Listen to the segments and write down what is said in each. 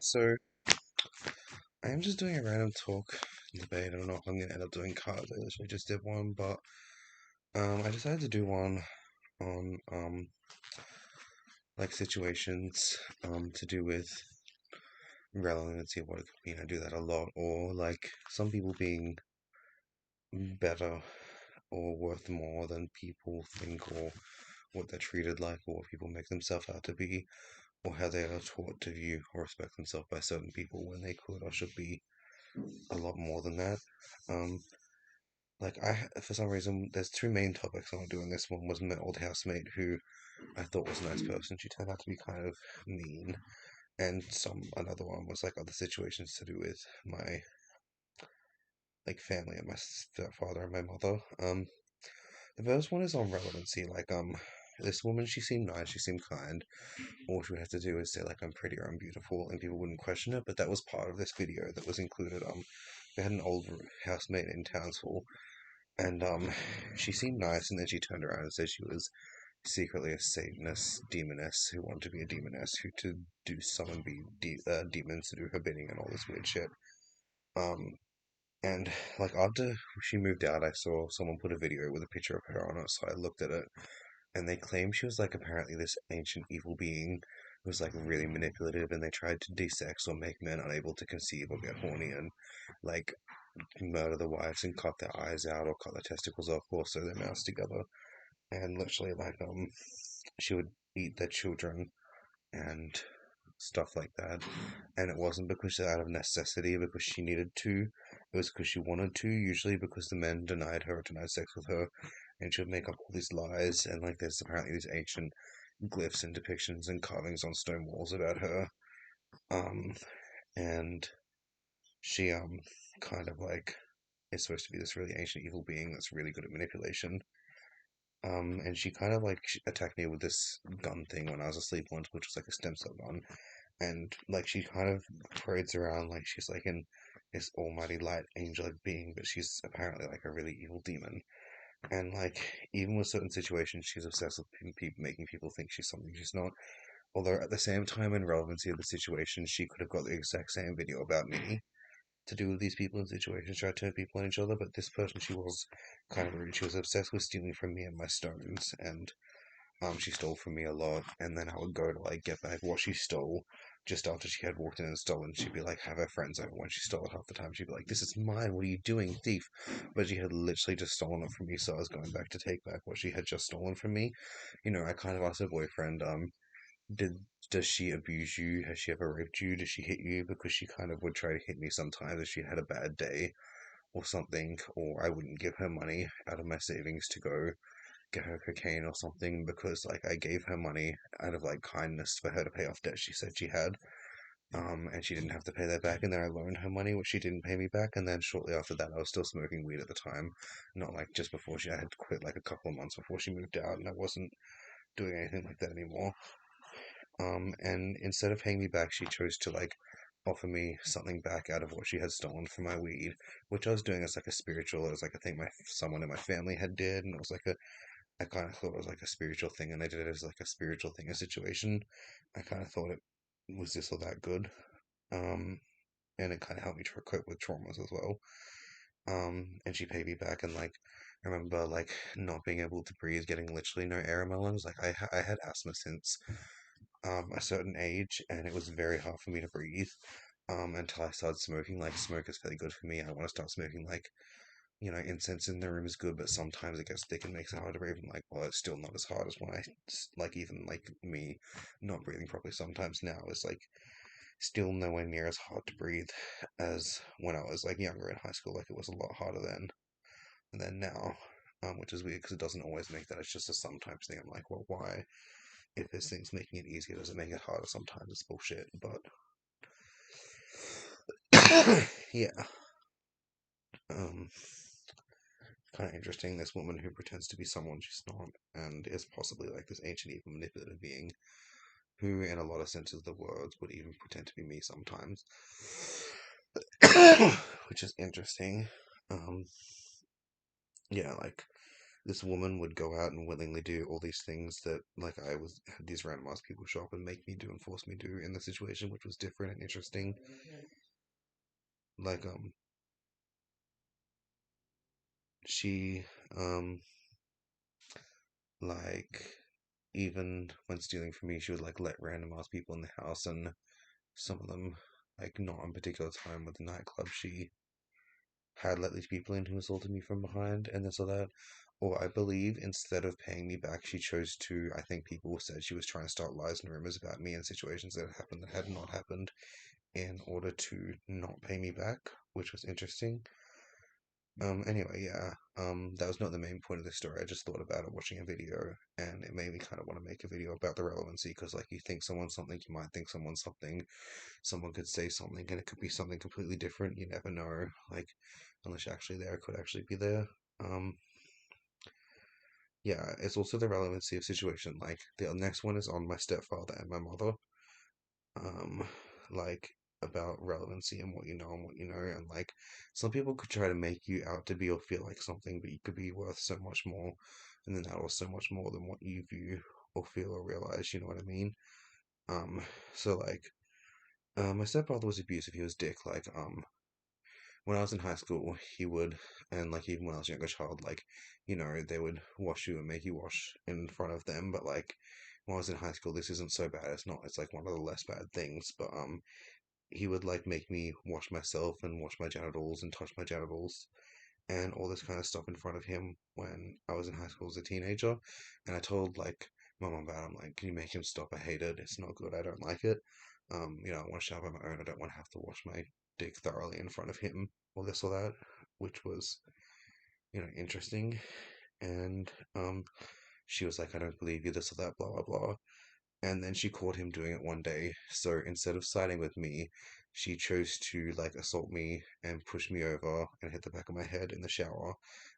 So I am just doing a random talk debate. I don't know if I'm gonna end up doing cards. I literally just did one, but I decided to do one on like situations to do with relevancy of what it could mean. I do that a lot, or like some people being better or worth more than people think, or what they're treated like, or what people make themselves out to be, or how they are taught to view or respect themselves by certain people when they could or should be a lot more than that. Um, Like for some reason, there's two main topics I want to do, and this one was my old housemate, who I thought was a nice person. She turned out to be kind of mean, and another one was like other situations to do with my like family and my stepfather and my mother. The first one is on relevancy. This woman, she seemed nice, she seemed kind. All she would have to do is say like I'm pretty or I'm beautiful, and people wouldn't question it. But that was part of this video that was included. We had an old housemate in Townsville. And she seemed nice, and then she turned around and said she was secretly a Satanist demoness who wanted to be a demoness, who to do summon demons to do her bidding and all this weird shit. Um, and like after she moved out, I saw someone put a video with a picture of her on it, so I looked at it, and they claimed she was like apparently this ancient evil being who was like really manipulative, and they tried to de-sex or make men unable to conceive or get horny, and like murder the wives and cut their eyes out or cut their testicles off or sew their mouths together. And literally, she would eat their children and stuff like that. And it wasn't because out of necessity, because she needed to. It was because she wanted to, usually because the men denied her or denied sex with her. And she would make up all these lies. And like, there's apparently these ancient glyphs and depictions and carvings on stone walls about her. Um, and she, kind of like is supposed to be this really ancient evil being that's really good at manipulation. And she kind of like attacked me with this gun thing when I was asleep once, which was like a stem cell gun. And like she kind of parades around like she's like in this almighty light angelic being, but she's apparently like a really evil demon. And like even with certain situations, she's obsessed with people, making people think she's something she's not. Although at the same time, in relevancy of the situation, she could have got the exact same video about me to do with these people in situations, try to turn people on each other. But this person, she was kind of rude. She was obsessed with stealing from me and my stones, and she stole from me a lot. And then I would go to like get back what she stole. Just after she had walked in and stolen, she'd be like, have her friends over. When she stole it half the time, she'd be like, "This is mine. What are you doing, thief?" But she had literally just stolen it from me, so I was going back to take back what she had just stolen from me. I kind of asked her boyfriend, did does she abuse you? Has she ever raped you? Does she hit you? Because she kind of would try to hit me sometimes if she had a bad day or something, or I wouldn't give her money out of my savings to go get her cocaine or something because like I gave her money out of like kindness for her to pay off debt she said she had. And she didn't have to pay that back, and then I loaned her money, which she didn't pay me back, and then shortly after that, I was still smoking weed at the time, not like just before I had quit like a couple of months before she moved out, and I wasn't doing anything like that anymore. And instead of paying me back, she chose to like offer me something back out of what she had stolen from my weed, which I was doing as like a spiritual. It was like I think my someone in my family had did, and it was like a I kind of thought it was like a spiritual thing, and I did it as like a spiritual thing, a situation. I kind of thought it was this or that good, um, and it kind of helped me to cope with traumas as well. And she paid me back, and like I remember like not being able to breathe, getting literally no air in my lungs. Like I had asthma since a certain age, and it was very hard for me to breathe until I started smoking. Like, smoke is fairly good for me. I want to start smoking, like, incense in the room is good, but sometimes it gets thick and makes it hard to breathe. And, like, well, it's still not as hard as when like, even, like, me not breathing properly sometimes now is, like, still nowhere near as hard to breathe as when I was, like, younger in high school. Like, it was a lot harder then than now, which is weird because it doesn't always make that. It's just a sometimes thing. I'm like, well, why? If this thing's making it easier, does it make it harder? Sometimes it's bullshit, but yeah. Um, Kind of interesting. This woman who pretends to be someone she's not, and is possibly like this ancient, evil, manipulative being, who, in a lot of senses of the words, would even pretend to be me sometimes, which is interesting. Um, yeah, like this woman would go out and willingly do all these things that like I was had these random ass people show up and make me do and force me to do in the situation, which was different and interesting. Like she um like even when stealing from me, she would like let random ass people in the house, and some of them like not on particular time with the nightclub. She had let these people in who assaulted me from behind and this or that. Or I believe instead of paying me back, she chose to. I think people said she was trying to start lies and rumors about me in situations that had happened that had not happened in order to not pay me back, which was interesting. Anyway, yeah, that was not the main point of this story. I just thought about it watching a video, and it made me kind of want to make a video about the relevancy because, like, you think someone's something, you might think someone's something. Someone could say something, and it could be something completely different. You never know, like, unless you're actually there, it could actually be there. Um, yeah, it's also the relevancy of situation. Like, the next one is on my stepfather and my mother. um, like about relevancy and what you know and what you know. And like some people could try to make you out to be or feel like something, but you could be worth so much more, and then that was so much more than what you view or feel or realize. You know what I mean? Um, so like, my stepfather was abusive. He was dick. Like, when I was in high school, he would, and like even when I was a younger child, like, they would wash you and make you wash in front of them. But like when I was in high school, this isn't so bad. It's not. It's like one of the less bad things. But he would like make me wash myself and wash my genitals and touch my genitals and all this kind of stuff in front of him when I was in high school as a teenager. And I told like my mom about it. I'm like, can you make him stop? I hate it. It's not good. I don't like it. I want to shower on my own. I don't want to have to wash my dick thoroughly in front of him or this or that, which was, interesting. And she was like, I don't believe you, this or that, blah blah blah. And then she caught him doing it one day. So instead of siding with me, she chose to like assault me and push me over and hit the back of my head in the shower.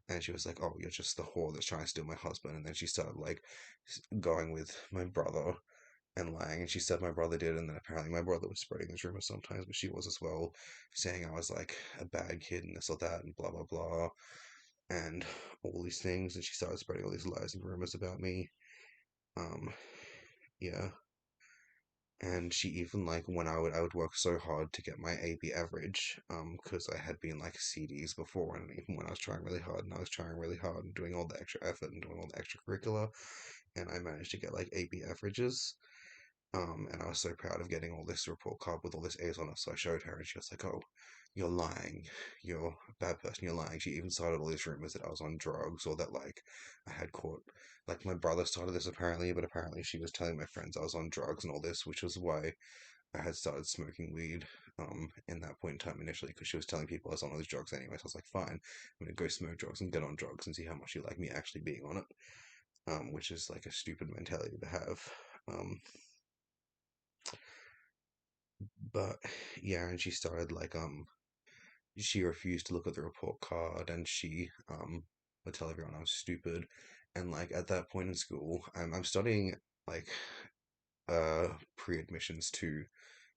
And she was like, "Oh, you're just the whore that's trying to steal my husband." And then she started like going with my brother and lying. And she said my brother did. And then apparently my brother was spreading this rumor sometimes, but she was as well, saying I was like a bad kid and this or that and blah blah blah and all these things. And she started spreading all these lies and rumors about me. Um, yeah. And she even like when I would work so hard to get my AB average, because I had been like CDs before, and even when I was trying really hard and I was trying really hard and doing all the extra effort and doing all the extracurricular, and I managed to get like AB averages. And I was so proud of getting all this report card with all this A's on it. So I showed her, and she was like, "Oh, you're lying. You're a bad person. You're lying." She even started all these rumors that I was on drugs or that like I had caught. Like my brother started this apparently, but apparently she was telling my friends I was on drugs and all this, which was why I had started smoking weed. In that point in time initially, because she was telling people I was on all these drugs anyway. So I was like, "Fine, I'm gonna go smoke drugs and get on drugs and see how much you like me actually being on it." Which is like a stupid mentality to have. Um, But yeah, and she started like she refused to look at the report card and she would tell everyone I was stupid. And like at that point in school, I'm studying like pre-admissions to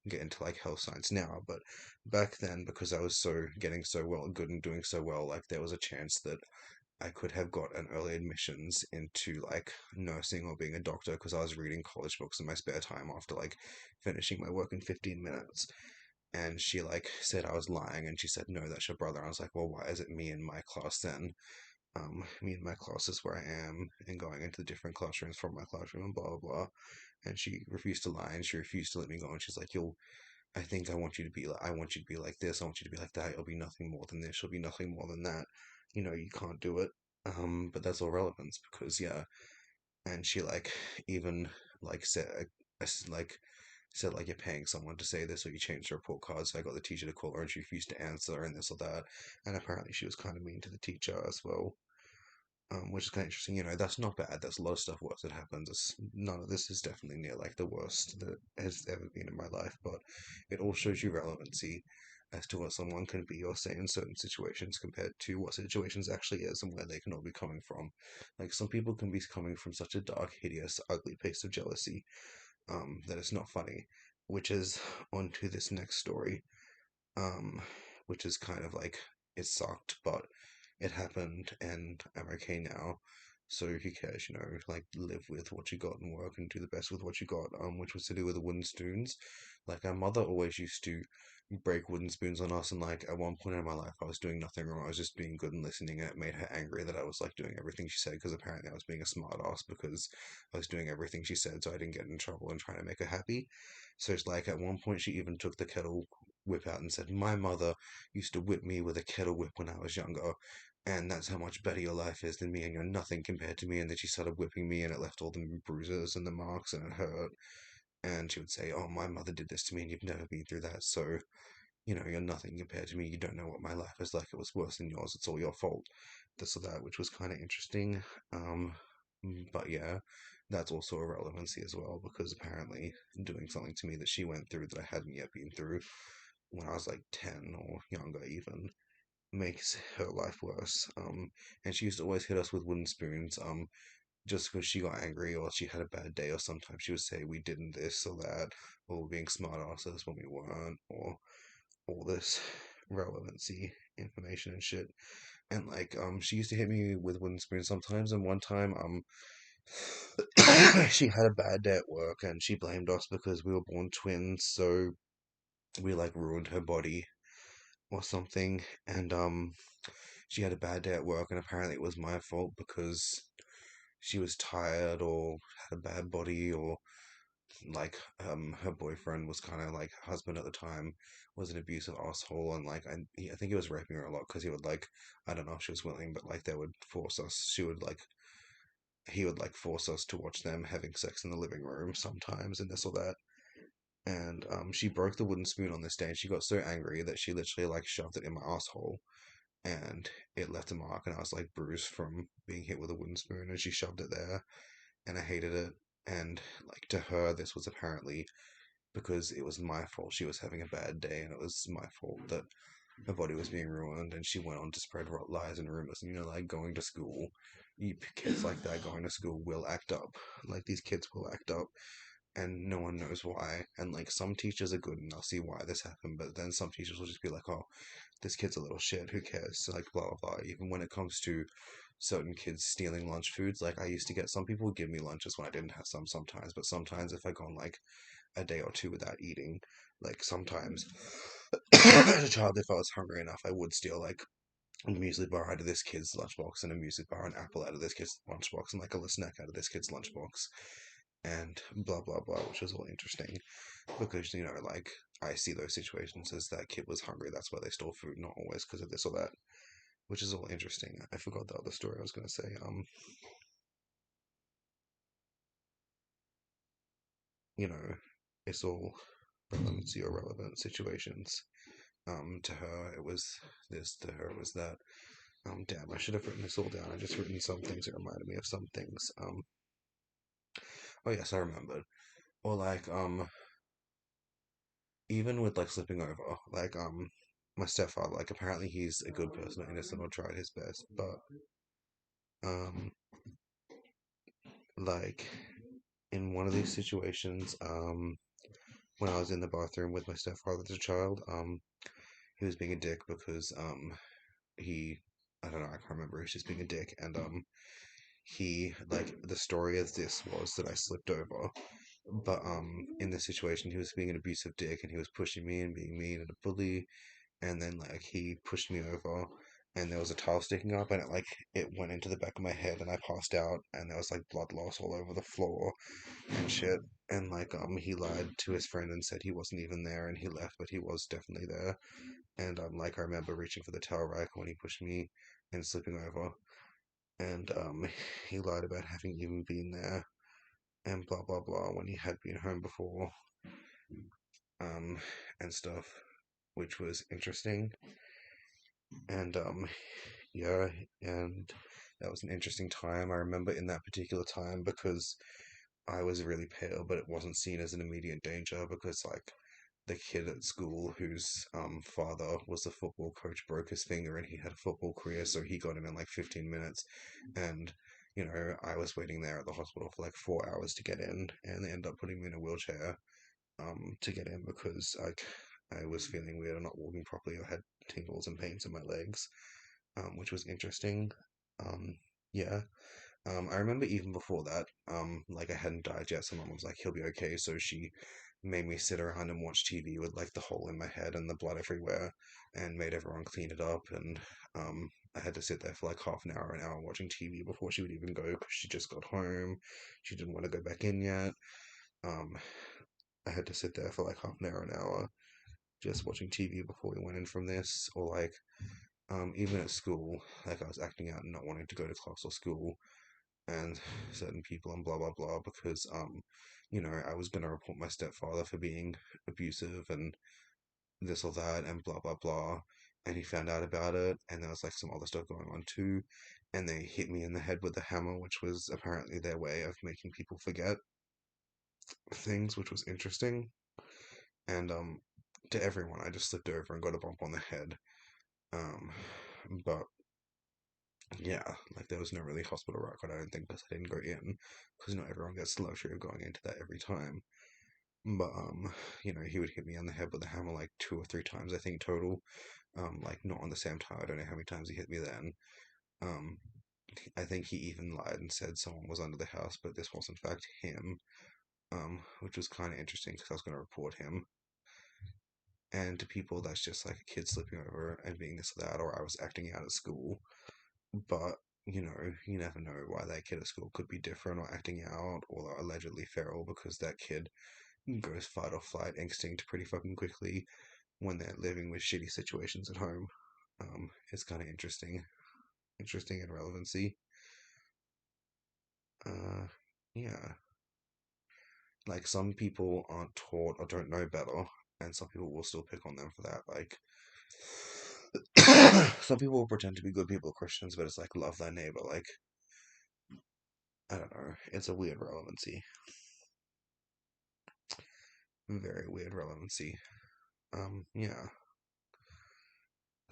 get into like health science now, but back then because I was so getting so well good and doing so well, like there was a chance that I could have got an early admissions into like nursing or being a doctor because I was reading college books in my spare time after like finishing my work in 15 minutes. And she like said I was lying, and she said, "No, that's your brother." And I was like, "Well, why is it me in my class then? Me in my class is where I am, and going into the different classrooms from my classroom and blah blah blah." And she refused to lie, and she refused to let me go. And she's like, "You'll, I think I want you to be like, I want you to be like this. I want you to be like that. You'll be nothing more than this. You'll be nothing more than that. You can't do it." But that's all relevance because yeah, and she like even like like said like you're paying someone to say this or you changed the report card, so I got the teacher to call her and she refused to answer and this or that. And apparently she was kind of mean to the teacher as well. Which is kind of interesting. That's not bad. That's a lot of stuff worse that happens. None of this is definitely near like the worst that has ever been in my life, but it all shows you relevancy as to what someone can be or say in certain situations compared to what situations actually is and where they can all be coming from. Like some people can be coming from such a dark, hideous, ugly place of jealousy, that it's not funny. Which is onto this next story, um, which is kind of like it sucked, but it happened and I'm okay now. So who cares, like live with what you got and work and do the best with what you got, which was to do with the wooden spoons. Like our mother always used to break wooden spoons on us, and like at one point in my life I was doing nothing wrong. I was just being good and listening, and it made her angry that I was like doing everything she said, because apparently I was being a smart ass because I was doing everything she said so I didn't get in trouble and trying to make her happy. So it's like at one point she even took the kettle whip out and said, "My mother used to whip me with a kettle whip when I was younger, and that's how much better your life is than me, and you're nothing compared to me." And then she started whipping me, and it left all the bruises and the marks, and it hurt. And she would say, "Oh, my mother did this to me, and you've never been through that, so you're nothing compared to me. You don't know what my life is like. It was worse than yours. It's all your fault." This or that, which was kind of interesting. Um, but yeah, that's also a relevancy as well, because apparently doing something to me that she went through that I hadn't yet been through when I was like 10 or younger even makes her life worse. And she used to always hit us with wooden spoons, just because she got angry or she had a bad day, or sometimes she would say we didn't this or that, or we're being smart asses when we weren't, or all this relevancy information and shit. And like, she used to hit me with wooden spoons sometimes, and one time, she had a bad day at work and she blamed us because we were born twins, so we like ruined her body or something. And she had a bad day at work, and apparently it was my fault because she was tired or had a bad body, or like her boyfriend was kind of like her husband at the time was an abusive asshole, and like I think he was raping her a lot because he would like, I don't know if she was willing, but like they would force us she would like he would like force us to watch them having sex in the living room sometimes and this or that. And she broke the wooden spoon on this day, and she got so angry that she literally like shoved it in my asshole, and it left a mark, and I was like bruised from being hit with a wooden spoon, and she shoved it there, and I hated it. And like to her, this was apparently because it was my fault. She was having a bad day, and it was my fault that her body was being ruined. And she went on to spread lies and rumors. And like going to school, kids like that going to school will act up. Like these kids will act up, and no one knows why. And like some teachers are good and they'll see why this happened, but then some teachers will just be like, "Oh, this kid's a little shit. Who cares?" So, like blah blah blah. Even when it comes to certain kids stealing lunch foods, like I used to get some people would give me lunches when I didn't have some sometimes, but sometimes if I go on like a day or two without eating, like sometimes as a child, if I was hungry enough, I would steal like a muesli bar out of this kid's lunchbox, and a muesli bar and apple out of this kid's lunchbox, and like a little snack out of this kid's lunchbox, and blah blah blah, which was all interesting because like I see those situations as that kid was hungry, that's why they stole food, not always because of this or that, which is all interesting. I forgot the other story I was gonna say. You know, it's all relevancy or relevant situations. To her it was this, to her it was that. Damn, I should have written this all down. I just written some things that reminded me of some things. Oh yes, I remembered. Or like, even with like slipping over, like, my stepfather, like apparently he's a good person, innocent, or tried his best, but um, like in one of these situations, when I was in the bathroom with my stepfather as a child, he was being a dick because he, I don't know, I can't remember, he was just being a dick, and he, like, the story as this was that I slipped over. But in this situation, he was being an abusive dick, and he was pushing me and being mean and a bully. And then like he pushed me over, and there was a tile sticking up, and it went into the back of my head, and I passed out, and there was like blood loss all over the floor and shit. And like he lied to his friend and said he wasn't even there, and he left, but he was definitely there. And like I remember reaching for the towel rack when he pushed me and slipping over, and he lied about having even been there and blah blah blah when he had been home before, um, and stuff, which was interesting. And yeah, and that was an interesting time. I remember in that particular time because I was really pale, but it wasn't seen as an immediate danger because like the kid at school whose father was a football coach broke his finger, and he had a football career, so he got in like 15 minutes. And I was waiting there at the hospital for like 4 hours to get in, and they ended up putting me in a wheelchair to get in because like I was feeling weird and not walking properly, or had tingles and pains in my legs. which was interesting. Um, yeah. I remember even before that, like I hadn't died yet, so mom was like, he'll be okay. So she made me sit around and watch TV with like the hole in my head and the blood everywhere and made everyone clean it up. And I had to sit there for like half an hour watching TV before she would even go because she just got home. She didn't want to go back in yet. Um, I had to sit there for like half an hour just watching TV before we went in from this. Or like, even at school, like I was acting out and not wanting to go to class or school and certain people and blah blah blah because I was gonna report my stepfather for being abusive and this or that and blah blah blah, and he found out about it, and there was like some other stuff going on too, and they hit me in the head with a hammer, which was apparently their way of making people forget things, which was interesting. And to everyone, I just slipped over and got a bump on the head. um but yeah, like there was no really hospital record, I don't think, because I didn't go in, because not everyone gets the luxury of going into that every time. But he would hit me on the head with a hammer like 2 or 3 times, I think, total. Like not on the same time. I don't know how many times he hit me then. Um, I think he even lied and said someone was under the house, but this was in fact him. Which was kind of interesting because I was going to report him. And to people, that's just like a kid slipping over and being this or that, or I was acting out at school. But you never know why that kid at school could be different or acting out or allegedly feral, because that kid goes fight or flight instinct pretty fucking quickly when they're living with shitty situations at home. It's kind of interesting in relevancy. Uh, yeah, like some people aren't taught or don't know better, and some people will still pick on them for that. Like, some people will pretend to be good people, Christians, but it's like love thy neighbor. Like, I don't know. It's a weird relevancy, very weird relevancy. Yeah.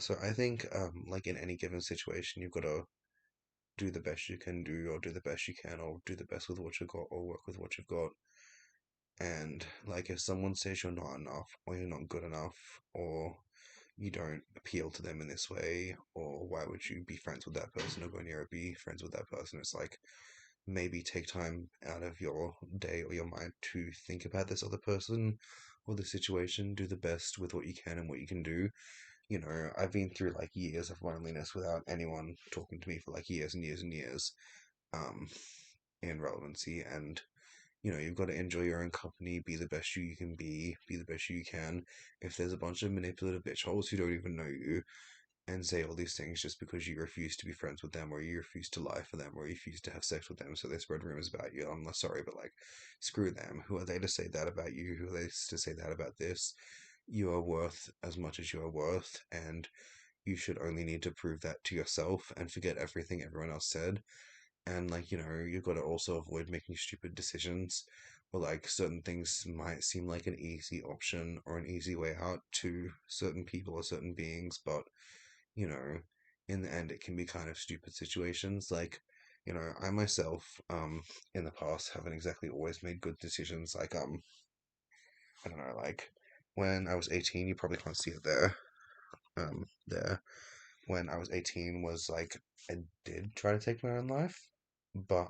So I think, like in any given situation, you've got to do the best you can do, or do the best you can, or do the best with what you've got, or work with what you've got. And like if someone says you're not enough, or you're not good enough, or you don't appeal to them in this way, or why would you be friends with that person or go near be friends with that person? It's like maybe take time out of your day or your mind to think about this other person or the situation. Do the best with what you can and what you can do. I've been through like years of loneliness without anyone talking to me for like years and years and years. Um, in relevancy, and you've got to enjoy your own company, be the best you can be the best you can. If there's a bunch of manipulative bitchholes who don't even know you and say all these things just because you refuse to be friends with them, or you refuse to lie for them, or you refuse to have sex with them, so they spread rumors about you, I'm not sorry, but like, screw them. Who are they to say that about you? Who are they to say that about this? You are worth as much as you are worth, and you should only need to prove that to yourself and forget everything everyone else said. And like you've got to also avoid making stupid decisions, or like certain things might seem like an easy option or an easy way out to certain people or certain beings, but you know in the end it can be kind of stupid situations. Like I myself, in the past, haven't exactly always made good decisions. Like I don't know, like when I was 18, you probably can't see it there, there when I was 18 was like I did try to take my own life, but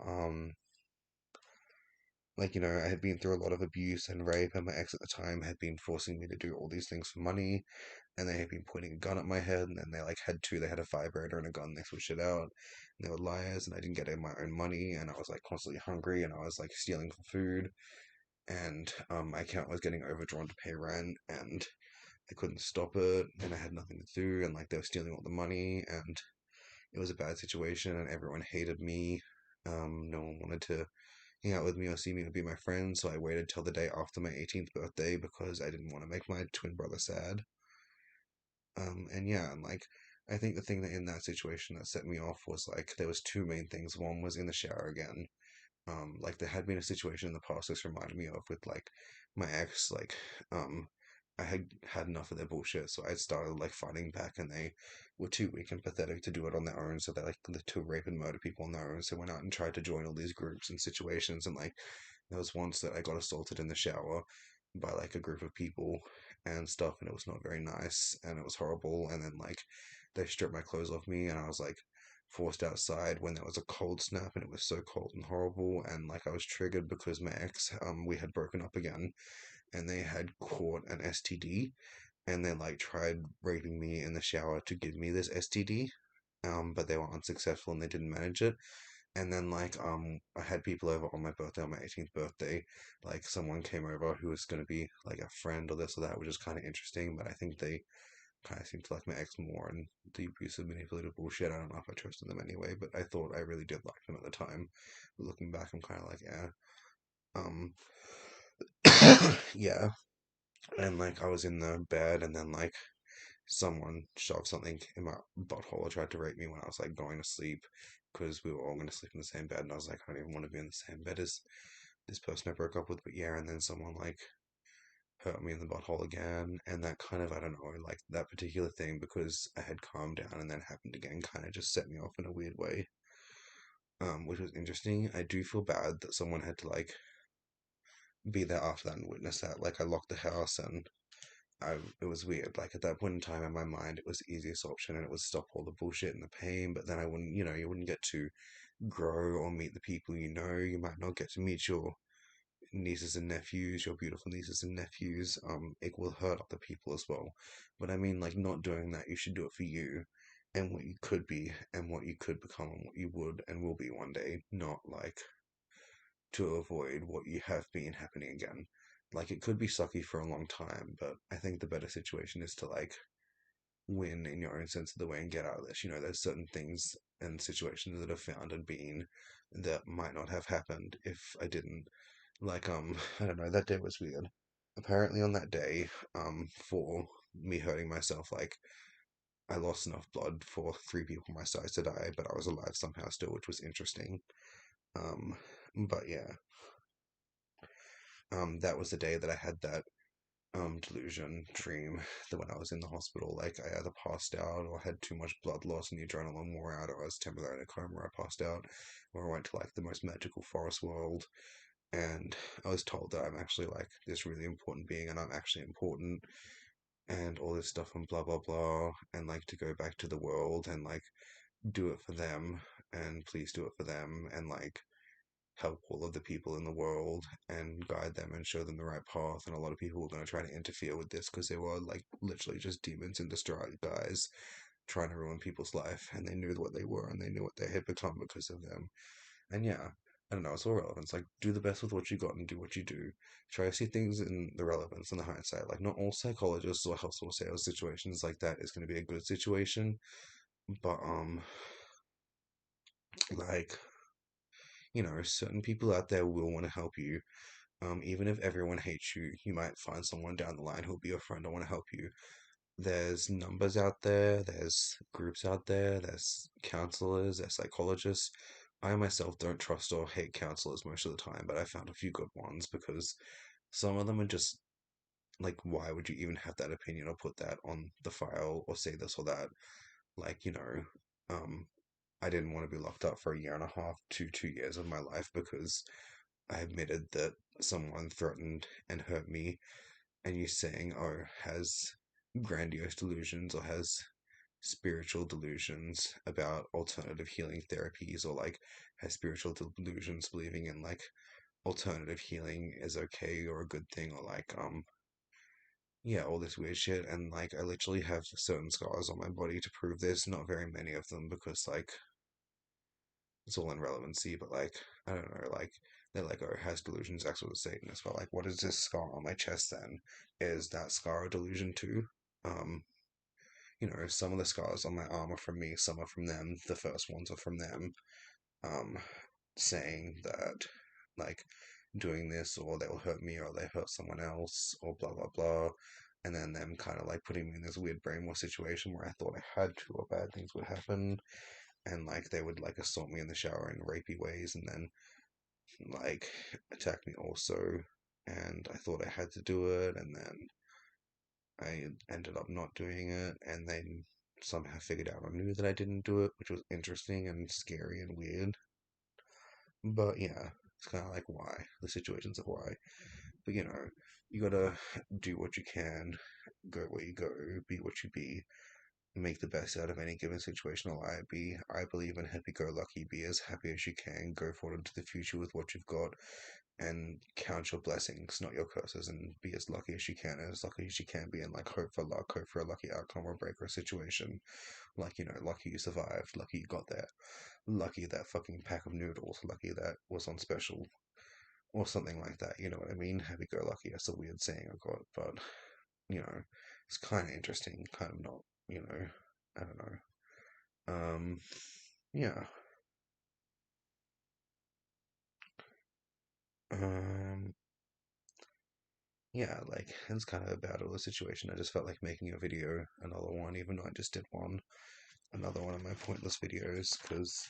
like, I had been through a lot of abuse and rape, and my ex at the time had been forcing me to do all these things for money, and they had been pointing a gun at my head, and then they like had two, they had a vibrator and a gun, they switched it out, and they were liars, and I didn't get my own money, and I was like constantly hungry, and I was like stealing for food, and my account was getting overdrawn to pay rent, and I couldn't stop it, and I had nothing to do, and like they were stealing all the money, and it was a bad situation, and everyone hated me. No one wanted to hang out with me or see me or be my friend, so I waited till the day after my 18th birthday because I didn't want to make my twin brother sad. And yeah, and like I think the thing that in that situation that set me off was like there was two main things. One was in the shower again. Like there had been a situation in the past this reminded me of with like my ex. Like um I had had enough of their bullshit, so I started like fighting back, and they were too weak and pathetic to do it on their own. So they like to rape and murder people on their own. So went out and tried to join all these groups and situations, and like there was once that I got assaulted in the shower by like a group of people and stuff, and it was not very nice, and it was horrible. And then like they stripped my clothes off me, and I was like forced outside when there was a cold snap, and it was so cold and horrible, and like I was triggered because my ex, we had broken up again, and they had caught an STD, and they like tried raping me in the shower to give me this STD, but they were unsuccessful and they didn't manage it. And then I had people over on my birthday, on my 18th birthday. Like someone came over who was going to be like a friend or this or that, which is kind of interesting. But I think they kind of seemed to like my ex more and the abusive, manipulative bullshit. I don't know if I trusted them anyway, but I thought I really did like them at the time. But looking back, I'm kind of like, yeah, um, yeah. And like I was in the bed, and then like someone shoved something in my butthole or tried to rape me when I was like going to sleep because we were all going to sleep in the same bed, and I was like, I don't even want to be in the same bed as this person I broke up with, but yeah. And then someone like hurt me in the butthole again, and that kind of, I don't know, like that particular thing, because I had calmed down and then happened again, kind of just set me off in a weird way, which was interesting. I do feel bad that someone had to like be there after that and witness that. Like I locked the house, and it was weird. Like at that point in time in my mind, it was the easiest option, and it would stop all the bullshit and the pain. But then I wouldn't, you wouldn't get to grow or meet the people you know. You might not get to meet your nieces and nephews, your beautiful nieces and nephews. It will hurt other people as well. But I mean, like not doing that, you should do it for you and what you could be and what you could become and what you would and will be one day, not like to avoid what you have been happening again. Like it could be sucky for a long time, but I think the better situation is to like win in your own sense of the way and get out of this. There's certain things and situations that have found and been that might not have happened if I didn't. Like, I don't know, that day was weird. Apparently on that day, for me hurting myself, like I lost enough blood for three people my size to die, but I was alive somehow still, which was interesting. Um, but yeah, that was the day that I had that delusion dream that when I was in the hospital, like I either passed out or had too much blood loss and the adrenaline wore out, or I was temporarily in a coma, or I passed out, or I went to like the most magical forest world, and I was told that I'm actually like this really important being and I'm actually important and all this stuff and blah blah blah, and like to go back to the world and like do it for them, and please do it for them, and like help all of the people in the world and guide them and show them the right path. And a lot of people were going to try to interfere with this because they were like literally just demons in disguise trying to ruin people's life, and they knew what they were and they knew what they had become because of them. And yeah, I don't know, it's all relevance. Like, do the best with what you got and do what you do. Try to see things in the relevance and the hindsight. Like, not all psychologists or household sales situations like that is going to be a good situation, but like certain people out there will want to help you. Even if everyone hates you, you might find someone down the line who'll be your friend and want to help you. There's numbers out there, there's groups out there, there's counselors, there's psychologists. I myself don't trust or hate counselors most of the time, but I found a few good ones because some of them are just like, why would you even have that opinion or put that on the file or say this or that? Like, um, I didn't want to be locked up for a year and a half to 2 years of my life because I admitted that someone threatened and hurt me, and you saying, oh, has grandiose delusions or has spiritual delusions about alternative healing therapies, or like has spiritual delusions believing in like alternative healing is okay or a good thing, or like yeah, all this weird shit. And like I literally have certain scars on my body to prove this, not very many of them because like it's all in relevancy, but like I don't know, like they're like, oh, has delusions acts with a Satanist, but like what is this scar on my chest then? Is that scar a delusion too? um some of the scars on my arm are from me, some are from them. The first ones are from them, um, saying that, like, doing this or they'll hurt me or they hurt someone else or blah blah blah. And then them kind of like putting me in this weird brainwash situation where I thought I had to or bad things would happen. And like they would like assault me in the shower in rapey ways and then like attack me also. And I thought I had to do it, and then I ended up not doing it, and then somehow figured out I knew that I didn't do it, which was interesting and scary and weird. But yeah, it's kind of like why the situations of why. But you gotta do what you can, go where you go, be what you be, make the best out of any given situation or I believe in happy-go-lucky, be as happy as you can, go forward into the future with what you've got, and count your blessings, not your curses, and be as lucky as you can, and as lucky as you can be, and like hope for luck, hope for a lucky outcome or break or a situation. Like, lucky you survived, lucky you got that, lucky that fucking pack of noodles, lucky that was on special, or something like that. You know what I mean? Happy go lucky. That's a weird saying I got, but you know, it's kind of interesting, kind of not. You know, I don't know. Yeah. Um, yeah. Like it's kind of about all the situation. I just felt like making a video, another one, even though I just did one, another one of my pointless videos, because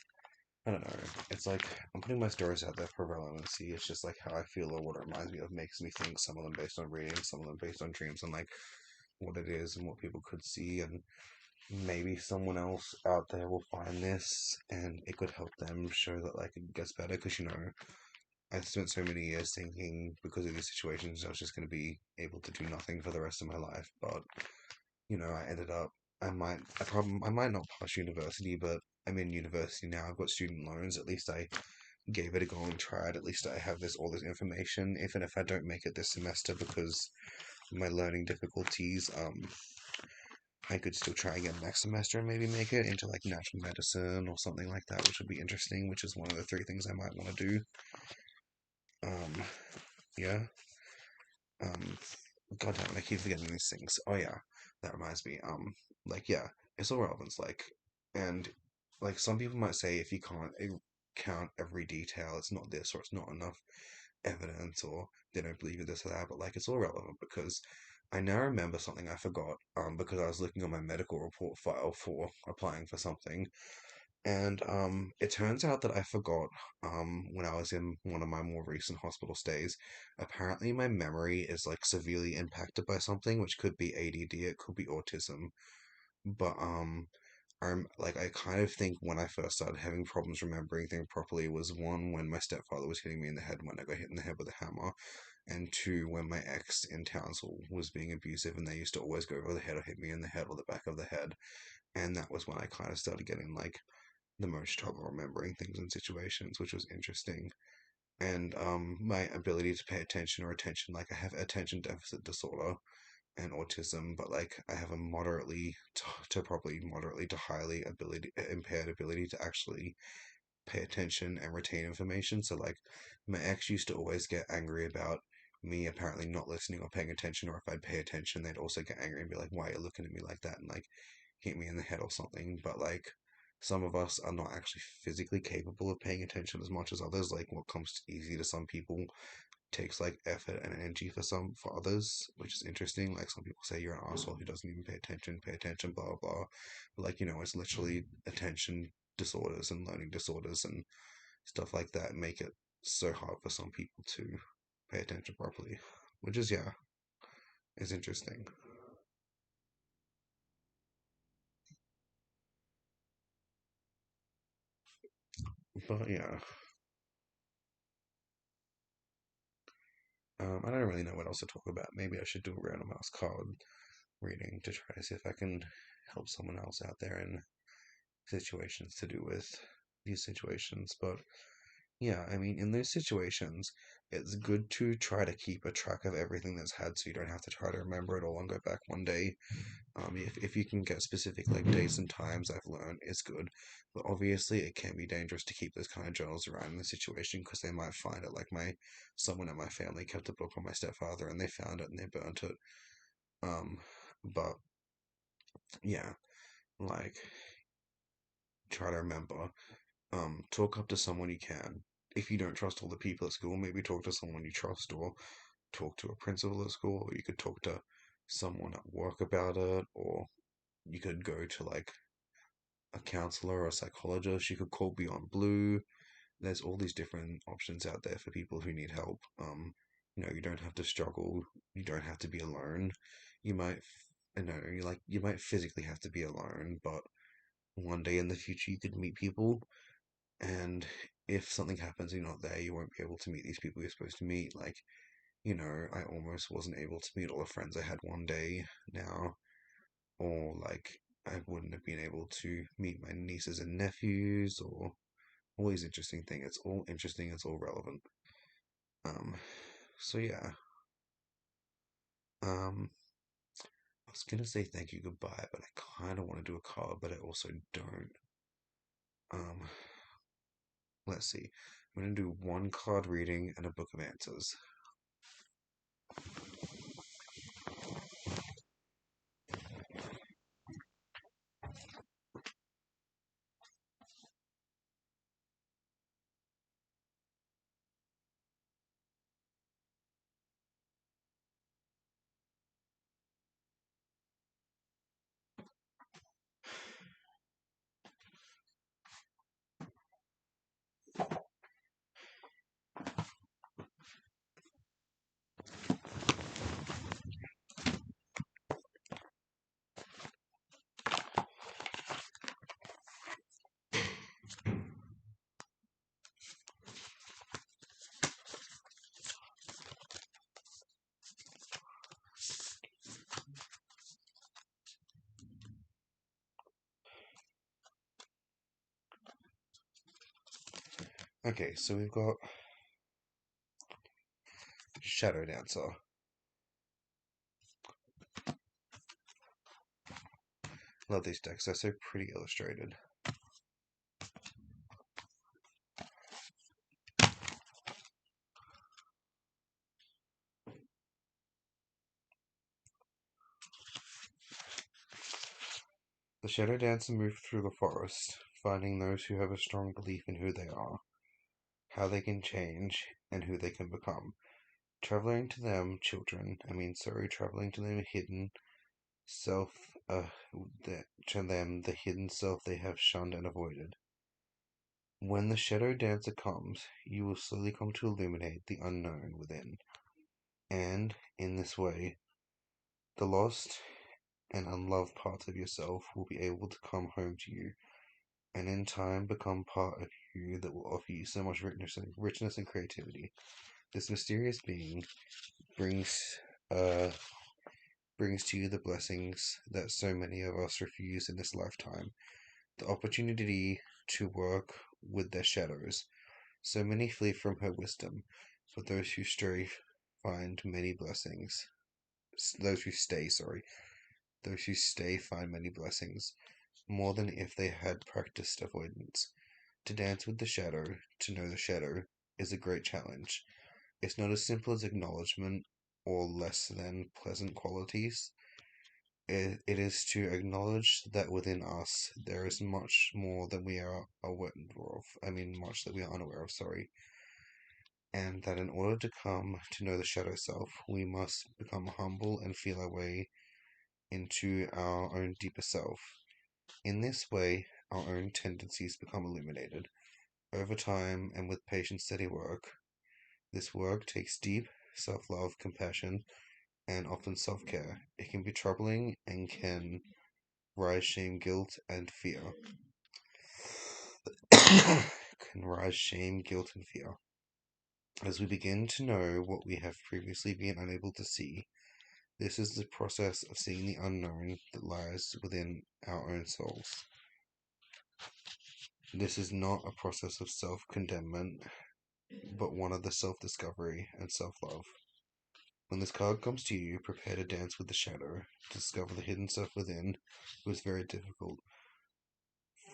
I don't know. It's like I'm putting my stories out there for relevancy. It's just like how I feel or what it reminds me of makes me think. Some of them based on reading, some of them based on dreams, and like what it is and what people could see, and maybe someone else out there will find this and it could help them show that like it gets better. Because I spent so many years thinking because of these situations I was just going to be able to do nothing for the rest of my life, but I ended up. I might not pass university, but I'm in university now. I've got student loans. At least I gave it a go and tried. At least I have all this information. Even if I don't make it this semester because of my learning difficulties, I could still try again next semester and maybe make it into like natural medicine or something like that, which would be interesting. Which is one of the three things I might want to do. Um, yeah. Um, God damn it, I keep forgetting these things. Oh yeah, that reminds me. Like yeah, it's all relevance. And like some people might say, if you can't count every detail, it's not this or it's not enough evidence, or they don't believe in this or that. But like, it's all relevant because I now remember something I forgot. Because I was looking on my medical report file for applying for something, and it turns out that I forgot when I was in one of my more recent hospital stays. Apparently, my memory is like severely impacted by something, which could be ADD, it could be autism. But I'm like I kind of think when I first started having problems remembering things properly was one when my stepfather was hitting me in the head when I got hit in the head with a hammer, and two when my ex in Townsville was being abusive and they used to always go over the head or hit me in the head or the back of the head, and that was when I kind of started getting like the most trouble remembering things and situations, which was interesting. And my ability to pay attention or attention, like I have attention deficit disorder and autism, but like I have a moderately to probably moderately to highly ability impaired ability to actually pay attention and retain information. So like my ex used to always get angry about me apparently not listening or paying attention, or if I'd pay attention, they'd also get angry and be like, "Why are you looking at me like that?" and like hit me in the head or something. But like some of us are not actually physically capable of paying attention as much as others. Like what comes easy to some people takes like effort and energy for others, which is interesting. Like some people say you're an asshole who doesn't even pay attention, blah blah. But like it's literally attention disorders and learning disorders and stuff like that make it so hard for some people to pay attention properly, which is yeah, is interesting. But yeah, I don't really know what else to talk about. Maybe I should do a random mouse card reading to try to see if I can help someone else out there in situations to do with these situations. But yeah, I mean, in those situations, it's good to try to keep a track of everything that's had so you don't have to try to remember it all and go back one day. If you can get specific like dates and times, I've learned is good. But obviously, it can be dangerous to keep those kind of journals around in the situation because they might find it. Like someone in my family kept a book on my stepfather and they found it and they burnt it. Um, but yeah, like try to remember. Talk up to someone you can. If you don't trust all the people at school, maybe talk to someone you trust, or talk to a principal at school, or you could talk to someone at work about it, or you could go to like a counselor or a psychologist. You could call Beyond Blue. There's all these different options out there for people who need help. You don't have to struggle. You don't have to be alone. You might, you might physically have to be alone, but one day in the future you could meet people. And if something happens and you're not there, you won't be able to meet these people you're supposed to meet. Like, I almost wasn't able to meet all the friends I had one day now, or like I wouldn't have been able to meet my nieces and nephews, or all these interesting things. It's all interesting, it's all relevant. Um, so yeah. Um, I was gonna say thank you goodbye, but I kind of want to do a card, but I also don't. Um, let's see. I'm gonna do one card reading and a book of answers. Okay, so we've got Shadow Dancer. Love these decks, they're so pretty illustrated. The Shadow Dancer move through the forest, finding those who have a strong belief in who they are, how they can change, and who they can become. Traveling to them hidden self, to them the hidden self they have shunned and avoided. When the Shadow Dancer comes, you will slowly come to illuminate the unknown within, and in this way, the lost and unloved parts of yourself will be able to come home to you, and in time become part of you that will offer you so much richness and creativity. This mysterious being brings uh brings to you the blessings that so many of us refuse in this lifetime. The opportunity to work with their shadows. So many flee from her wisdom, but those who stray find many blessings. Those who stay, sorry, those who stay find many blessings, more than if they had practiced avoidance. To dance with the shadow, to know the shadow, is a great challenge. It's not as simple as acknowledgement or less than pleasant qualities. It is to acknowledge that within us there is much more than we are aware of. Much that we are unaware of, sorry. And that in order to come to know the shadow self, we must become humble and feel our way into our own deeper self. In this way, our own tendencies become illuminated. Over time and with patient, steady work, this work takes deep self love, compassion, and often self care. It can be troubling and can rise shame, guilt, and fear. Can rise shame, guilt, and fear. As we begin to know what we have previously been unable to see, this is the process of seeing the unknown that lies within our own souls. This is not a process of self condemnement, but one of the self discovery and self love. When this card comes to you, prepare to dance with the shadow, to discover the hidden self within, was very difficult.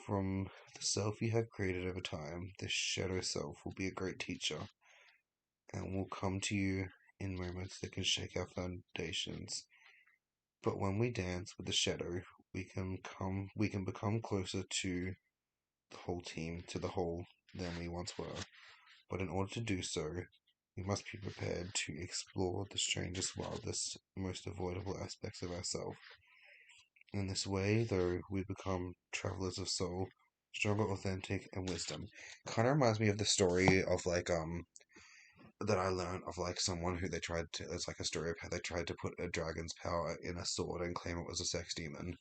From the self you have created over time, this shadow self will be a great teacher and will come to you in moments that can shake our foundations. But when we dance with the shadow, we can become closer to the whole team, to the whole than we once were. But in order to do so, we must be prepared to explore the strangest, wildest, most avoidable aspects of ourselves. In this way, though, we become travelers of soul, stronger, authentic, and wisdom. Kind of reminds me of the story of that I learned of someone who they tried to. It's like a story of how they tried to put a dragon's power in a sword and claim it was a sex demon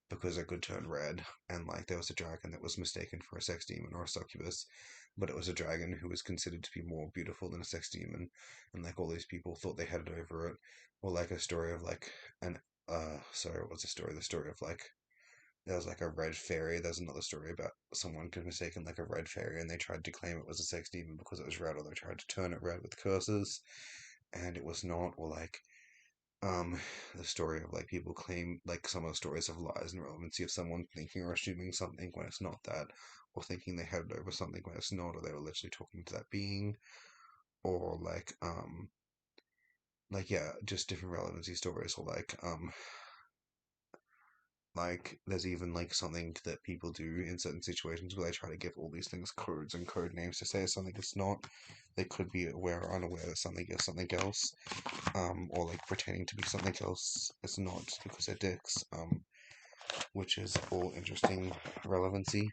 because it could turn red. And there was a dragon that was mistaken for a sex demon or a succubus, but it was a dragon who was considered to be more beautiful than a sex demon, and all these people thought they had it over it. Or a story of an sorry, what was the story? The story of there was like a red fairy. There's another story about someone could mistaken like a red fairy and they tried to claim it was a sex demon because it was red, or they tried to turn it red with curses and it was not, or like um the story of like people claim like some of the stories of lies and relevancy of someone thinking or assuming something when it's not that, or thinking they had it over something when it's not, or they were literally talking to that being, or like yeah, just different relevancy stories, or like there's even like something that people do in certain situations where they try to give all these things codes and code names to say something it's not. They could be aware or unaware that something is something else, or like pretending to be something else it's not because they're dicks, which is all interesting relevancy.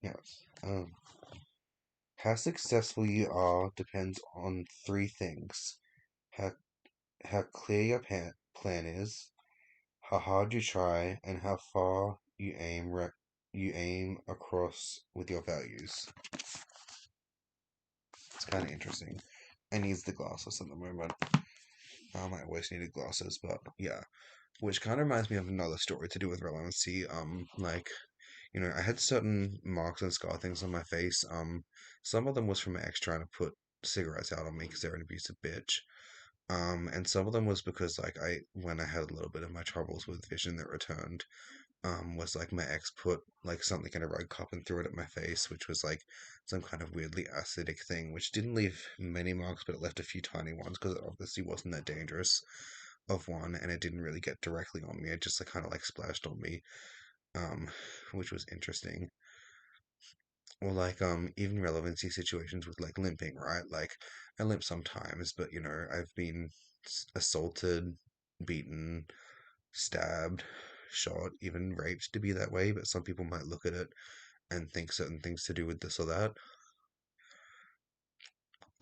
Yes. How successful you are depends on three things: how how clear your plan is, how hard you try, and how far you aim across with your values. It's kind of interesting. I need the glasses at the moment. I always needed glasses, but yeah. Which kind of reminds me of another story to do with relevancy. Like I had certain marks and scar things on my face. Some of them was from my ex trying to put cigarettes out on me because they're an abusive bitch. And some of them was because like when I had a little bit of my troubles with vision that returned, was like my ex put like something in a rug cup and threw it at my face, which was like some kind of weirdly acidic thing, which didn't leave many marks, but it left a few tiny ones because it obviously wasn't that dangerous of one, and it didn't really get directly on me. It just like kind of like splashed on me, um, which was interesting. Or like even relevancy situations with like limping, right? Like I limp sometimes, but I've been assaulted, beaten, stabbed, shot, even raped to be that way, but some people might look at it and think certain things to do with this or that.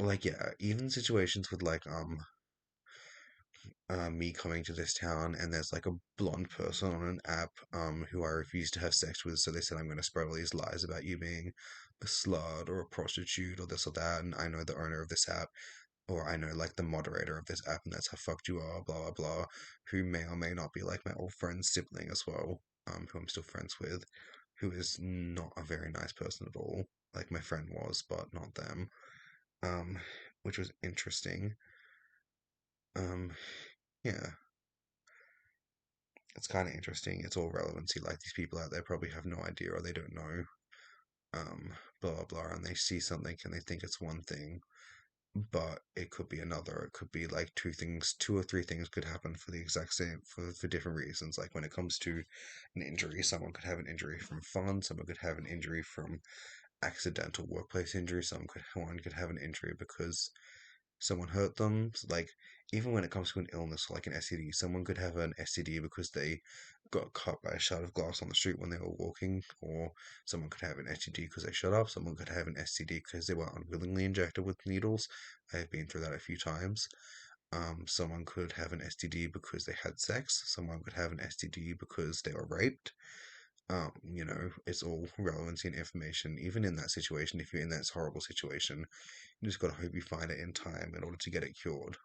Like yeah, even situations with like me coming to this town and there's like a blonde person on an app who I refuse to have sex with, so they said I'm going to spread all these lies about you being a slut or a prostitute or this or that, and I know the owner of this app, or I know like the moderator of this app, and that's how fucked you are, blah blah blah, who may or may not be like my old friend's sibling as well, who I'm still friends with, who is not a very nice person at all. Like my friend was, but not them. Um, which was interesting. Um, yeah, it's kind of interesting. It's all relevancy. Like these people out there probably have no idea or they don't know, blah blah blah, and they see something and they think it's one thing, but it could be another. It could be like two things, two or three things could happen for the exact same for different reasons. Like when it comes to an injury, someone could have an injury from fun, someone could have an injury from accidental workplace injury, one could have an injury because someone hurt them. Like even when it comes to an illness like an STD, someone could have an STD because they got cut by a shard of glass on the street when they were walking, or someone could have an STD because they shut up. Someone could have an STD because they were unwillingly injected with needles. I've been through that a few times. Someone could have an STD because they had sex. Someone could have an STD because they were raped. It's all relevancy and information. Even in that situation, if you're in that horrible situation, you just gotta hope you find it in time in order to get it cured.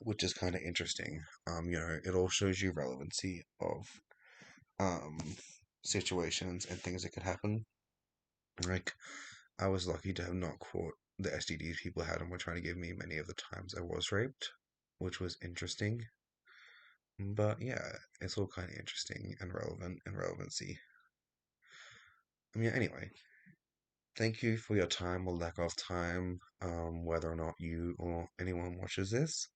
Which is kind of interesting. It all shows you relevancy of um situations and things that could happen. Like, I was lucky to have not caught the STDs people had and were trying to give me many of the times I was raped, which was interesting. But yeah, it's all kind of interesting and relevant and relevancy. Yeah, anyway, thank you for your time or lack of time, whether or not you or anyone watches this.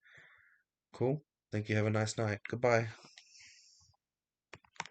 Cool. Thank you. Have a nice night. Goodbye.